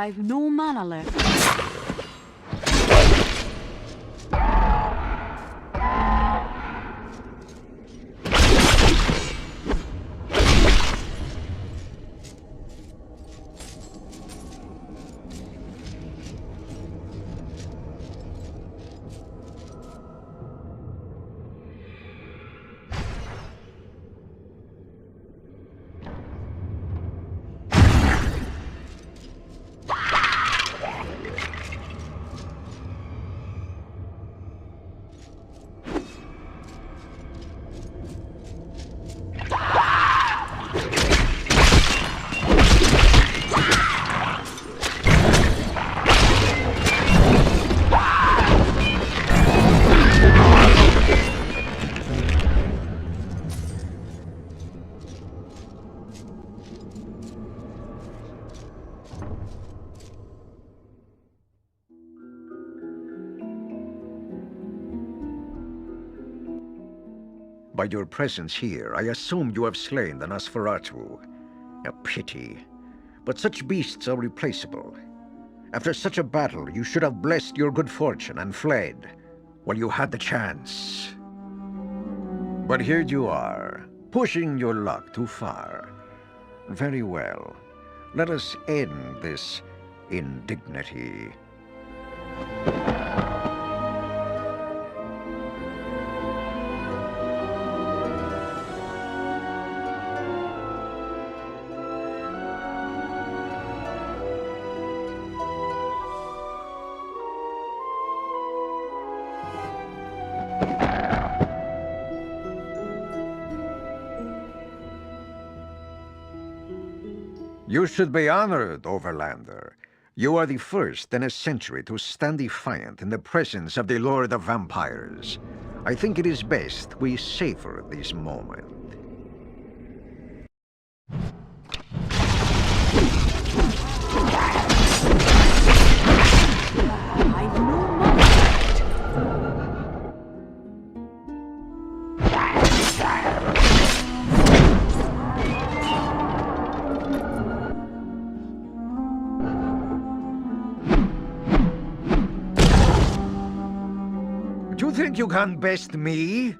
I've no mana left. By your presence here, I assume you have slain the Nosferatu. A pity. But such beasts are replaceable. After such a battle, you should have blessed your good fortune and fled, while you had the chance. But here you are, pushing your luck too far. Very well. Let us end this indignity. You should be honored, Overlander. You are the first in a century to stand defiant in the presence of the Lord of Vampires. I think it is best we savor this moment. I've no mana left. Do you think you can best me?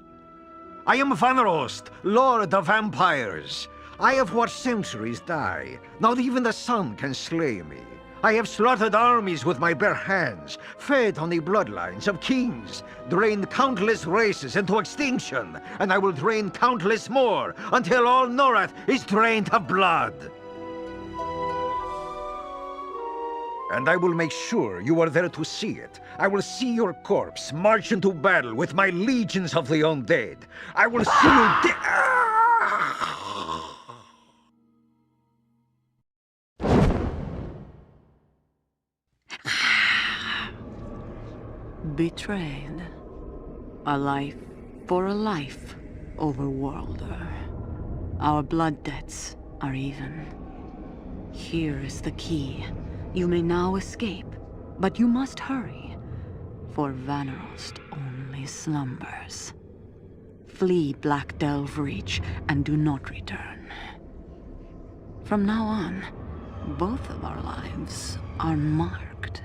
I am Vanrost, Lord of Vampires. I have watched centuries die. Not even the sun can slay me. I have slaughtered armies with my bare hands, fed on the bloodlines of kings, drained countless races into extinction, and I will drain countless more until all Norrath is drained of blood. And I will make sure you are there to see it. I will see your corpse march into battle with my legions of the undead. I will see you Betrayed. A life for a life, Overworlder. Our blood debts are even. Here is the key. You may now escape, but you must hurry, for Vanrost only slumbers. Flee Black Delve Reach and do not return. From now on, both of our lives are marked.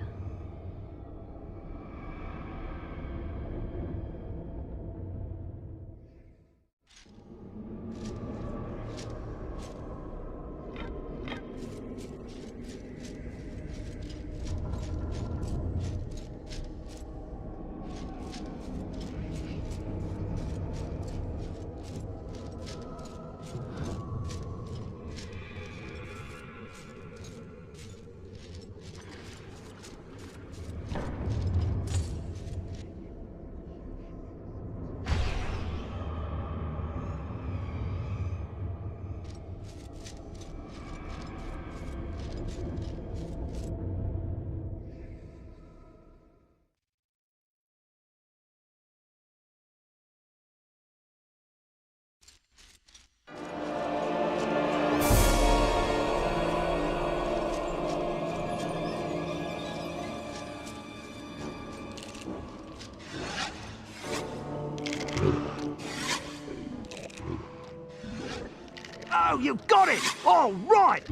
Oh, you got it! All right!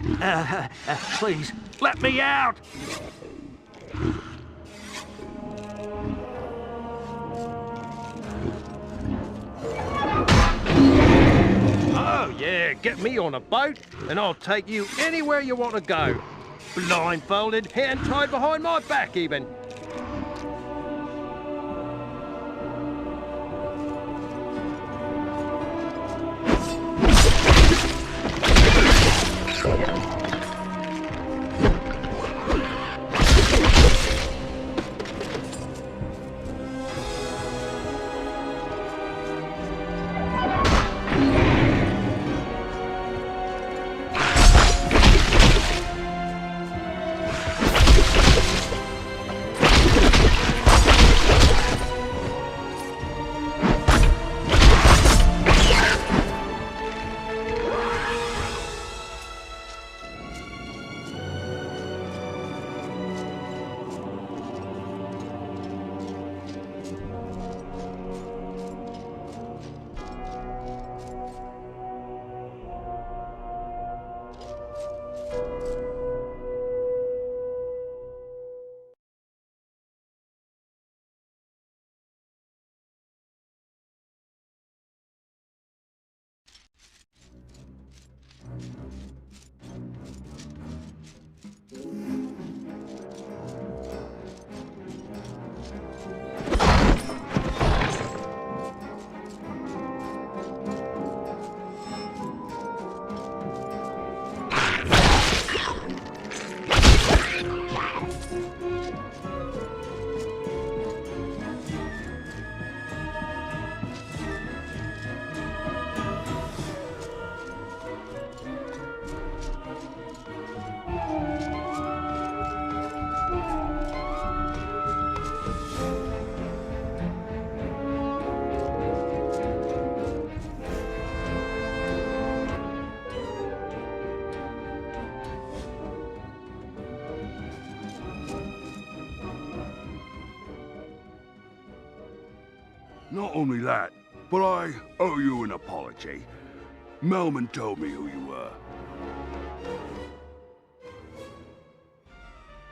Please, let me out! Oh, yeah, get me on a boat, and I'll take you anywhere you want to go. Blindfolded, hand tied behind my back, even. Not only that, but I owe you an apology. Melman told me who you were.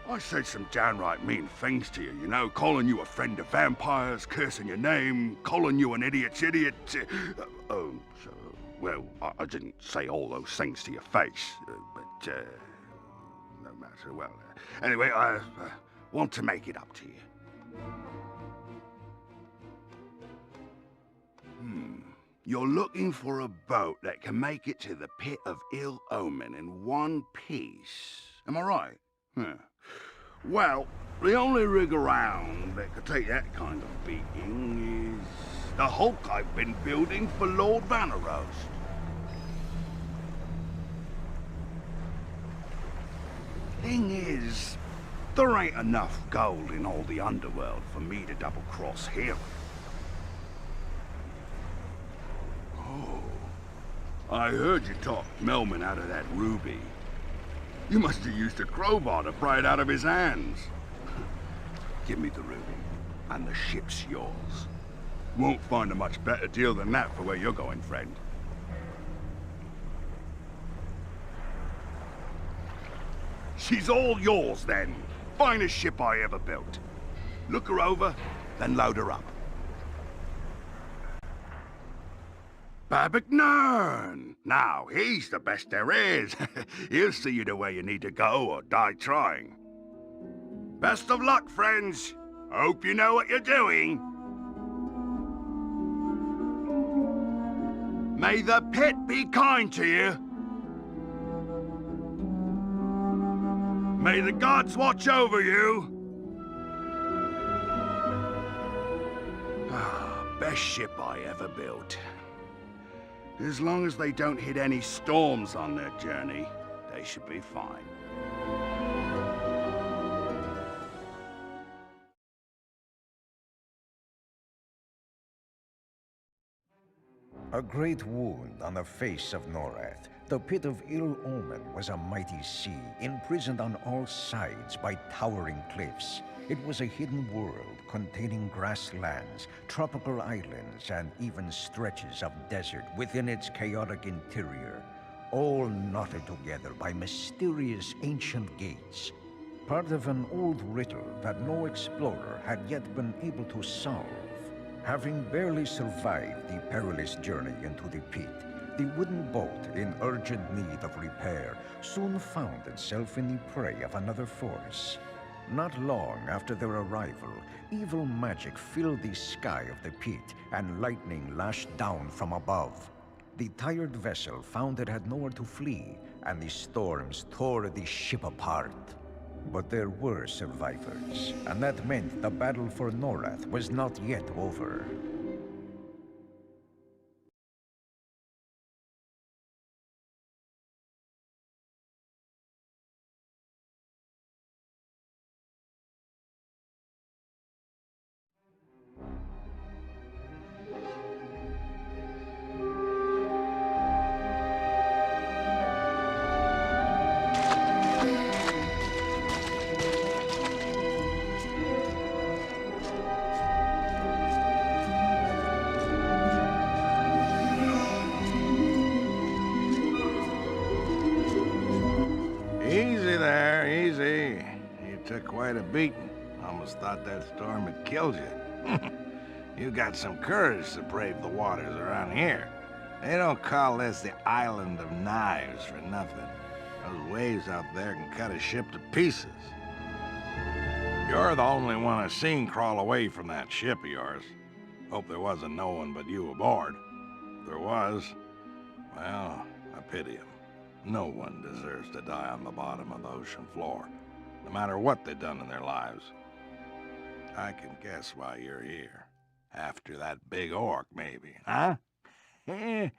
I said some downright mean things to you, you know, calling you a friend of vampires, cursing your name, calling you an idiot's idiot. Well, I didn't say all those things to your face, but no matter. Well, anyway, I want to make it up to you. You're looking for a boat that can make it to the Pit of Ill Omen in one piece. Am I right? Well, the only rig around that could take that kind of beating is the hulk I've been building for Lord Vanaros. Thing is, there ain't enough gold in all the underworld for me to double-cross him. I heard you talk Melman out of that ruby. You must have used a crowbar to pry it out of his hands. Give me the ruby, and the ship's yours. Won't find a much better deal than that for where you're going, friend. She's all yours, then. Finest ship I ever built. Look her over, then load her up. Babbignern! Now, he's the best there is. He'll see you the way you need to go or die trying. Best of luck, friends. Hope you know what you're doing. May the pit be kind to you. May the gods watch over you. Best ship I ever built. As long as they don't hit any storms on their journey, they should be fine. A great wound on the face of Norrath. The Pit of Ill Omen was a mighty sea, imprisoned on all sides by towering cliffs. It was a hidden world containing grasslands, tropical islands, and even stretches of desert within its chaotic interior. all knotted together by mysterious ancient gates, part of an old riddle that no explorer had yet been able to solve. Having barely survived the perilous journey into the pit, the wooden boat, in urgent need of repair, soon found itself in the prey of another force. Not long after their arrival, evil magic filled the sky of the pit, and lightning lashed down from above. The tired vessel found it had nowhere to flee, and the storms tore the ship apart. But there were survivors, and that meant the battle for Norrath was not yet over. Easy there, easy. You took quite a beating. Almost thought that storm had killed you. You got some courage to brave the waters around here. They don't call this the Island of Knives for nothing. Those waves out there can cut a ship to pieces. You're the only one I've seen crawl away from that ship of yours. Hope there wasn't no one but you aboard. If there was, well, I pity him. No one deserves to die on the bottom of the ocean floor, no matter what they've done in their lives. I can guess why you're here. After that big orc, maybe, huh? Him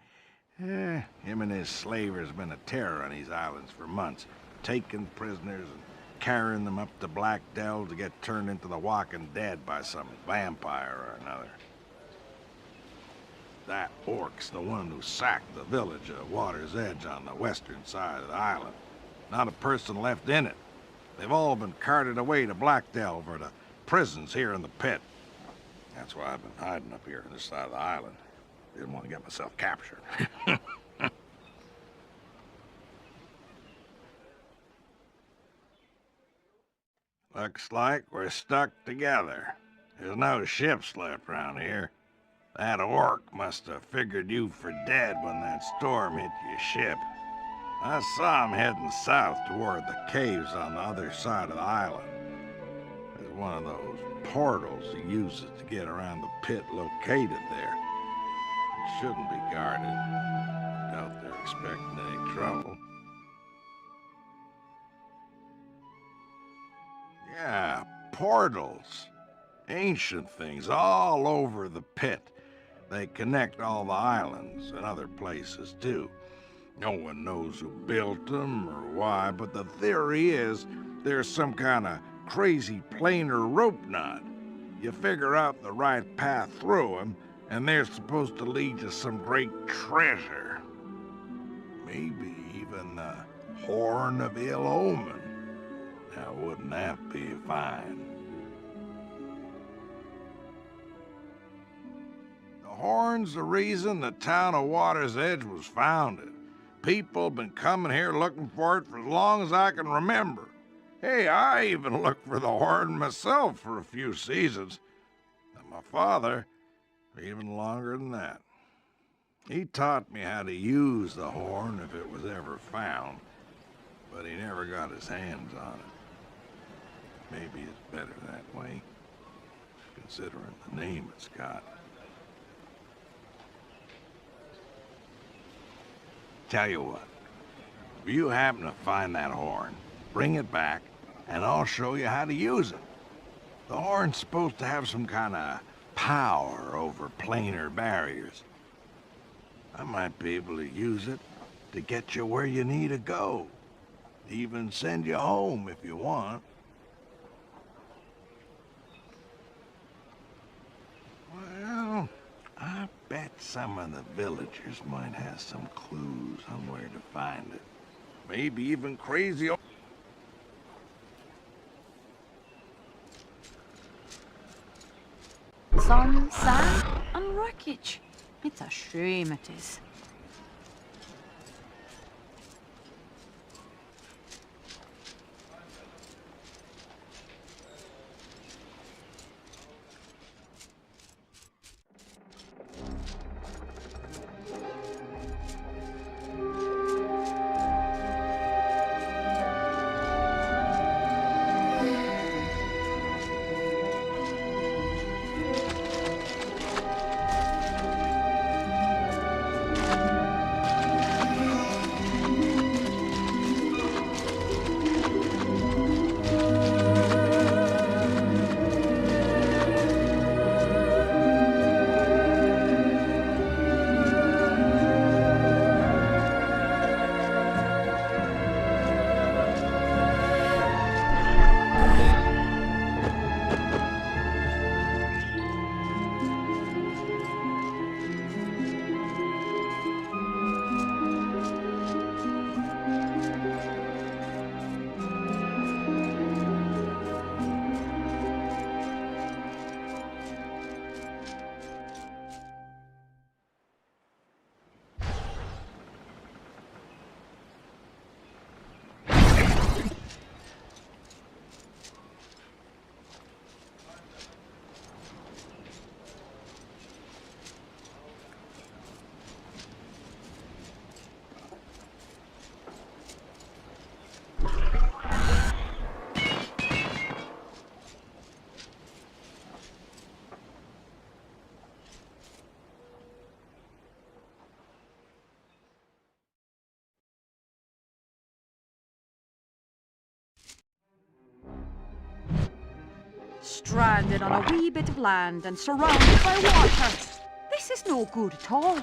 and his slavers been a terror on these islands for months, taking prisoners and carrying them up to Black Delve to get turned into the walking dead by some vampire or another. That orc's the one who sacked the village of Water's Edge on the western side of the island. Not a person left in it. They've all been carted away to Black Delve or to prisons here in the pit. That's why I've been hiding up here on this side of the island. Didn't want to get myself captured. Looks like we're stuck together. There's no ships left around here. That orc must have figured you for dead when that storm hit your ship. I saw him heading south toward the caves on the other side of the island. There's one of those portals he uses to get around the pit located there. It shouldn't be guarded. Doubt they're expecting any trouble. Yeah, portals. Ancient things all over the pit. They connect all the islands and other places, too. No one knows who built them or why, but the theory is there's some kind of crazy planar rope knot. You figure out the right path through them, and they're supposed to lead to some great treasure. Maybe even the Horn of Ill Omen. Now, wouldn't that be fine? The Horn's the reason the town of Water's Edge was founded. People have been coming here looking for it for as long as I can remember. Hey, I even looked for the Horn myself for a few seasons. And my father, even longer than that. He taught me how to use the Horn if it was ever found, but he never got his hands on it. Maybe it's better that way, considering the name it's got. Tell you what, if you happen to find that horn, bring it back, and I'll show you how to use it. The horn's supposed to have some kind of power over planar barriers. I might be able to use it to get you where you need to go. Even send you home if you want. Well, I bet some of the villagers might have some clues on where to find it. Maybe even crazy. Sun, sand, and wreckage. It's a shame it is. Stranded on a wee bit of land and surrounded by water. This is no good at all.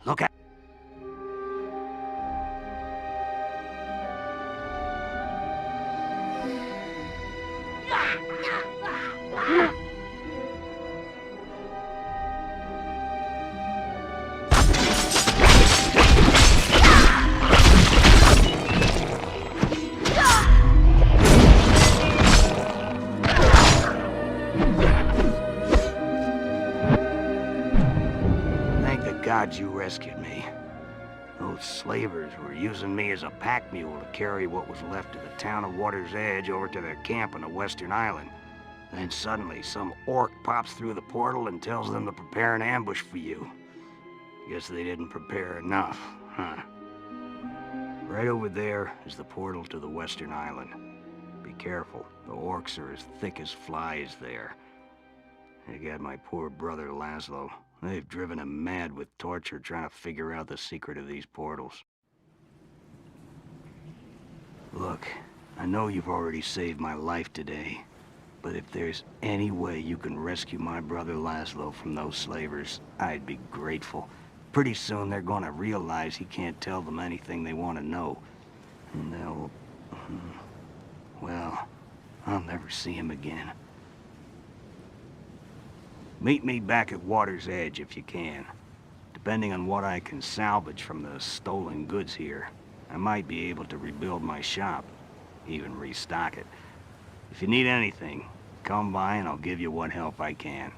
Look at... Thank the gods you rescued me. Those slavers were using me as a pack mule to carry what was left of the town of Water's Edge over to their camp on the Western Island. Then suddenly, some orc pops through the portal and tells them to prepare an ambush for you. Guess they didn't prepare enough, huh? Right over there is the portal to the Western Island. Be careful, the orcs are as thick as flies there. They got my poor brother Laszlo. They've driven him mad with torture trying to figure out the secret of these portals. Look, I know you've already saved my life today, but if there's any way you can rescue my brother Laszlo from those slavers, I'd be grateful. Pretty soon they're gonna realize he can't tell them anything they want to know. And they'll... well, I'll never see him again. Meet me back at Water's Edge if you can. Depending on what I can salvage from the stolen goods here, I might be able to rebuild my shop, even restock it. If you need anything, come by and I'll give you what help I can.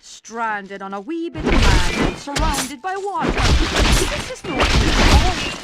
Stranded on a wee bit of land and surrounded by water. This is no good at all.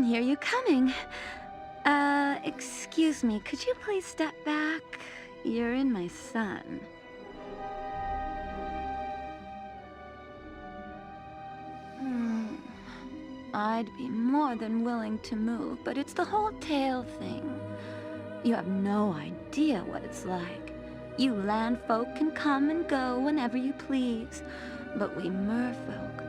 hear you coming. Excuse me, could you please step back? You're in my sun. I'd be more than willing to move, but it's the whole tail thing. You have no idea what it's like. You land folk can come and go whenever you please, but we merfolk,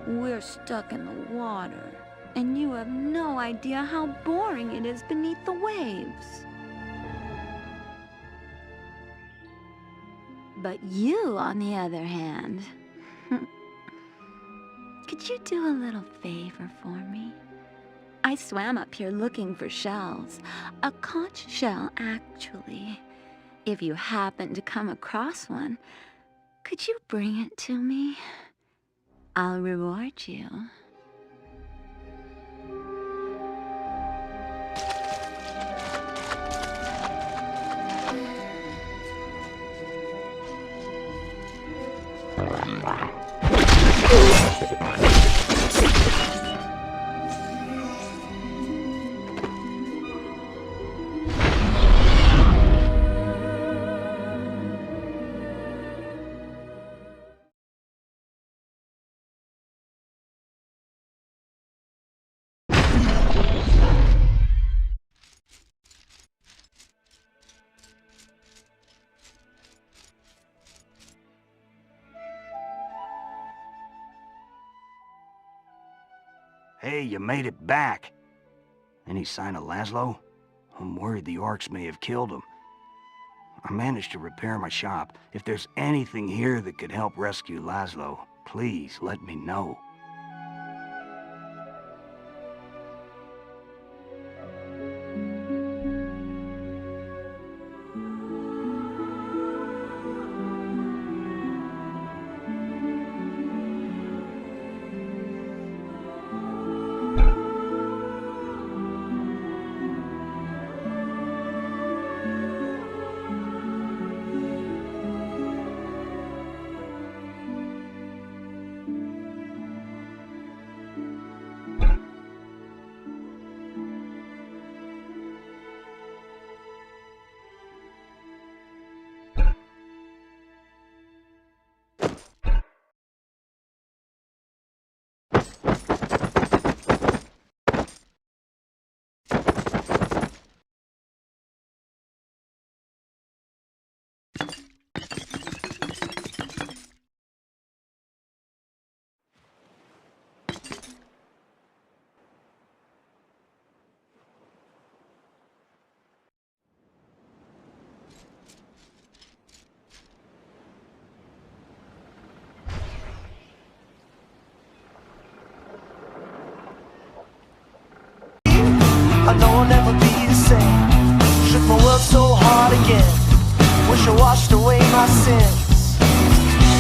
we're stuck in the water, and you have no idea how boring it is beneath the waves. But you, on the other hand, could you do a little favor for me? I swam up here looking for shells. A conch shell, actually. If you happen to come across one, could you bring it to me? I'll reward you. Hey, you made it back. Any sign of Laszlo? I'm worried the orcs may have killed him. I managed to repair my shop. If there's anything here that could help rescue Laszlo, please let me know. I know I'll never be the same. Shook my world so hard again. Wish I washed away my sins.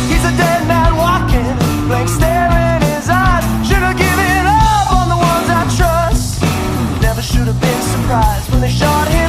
He's a dead man walking, blank stare in his eyes. Should have given up on the ones I trust. Never should have been surprised when they shot him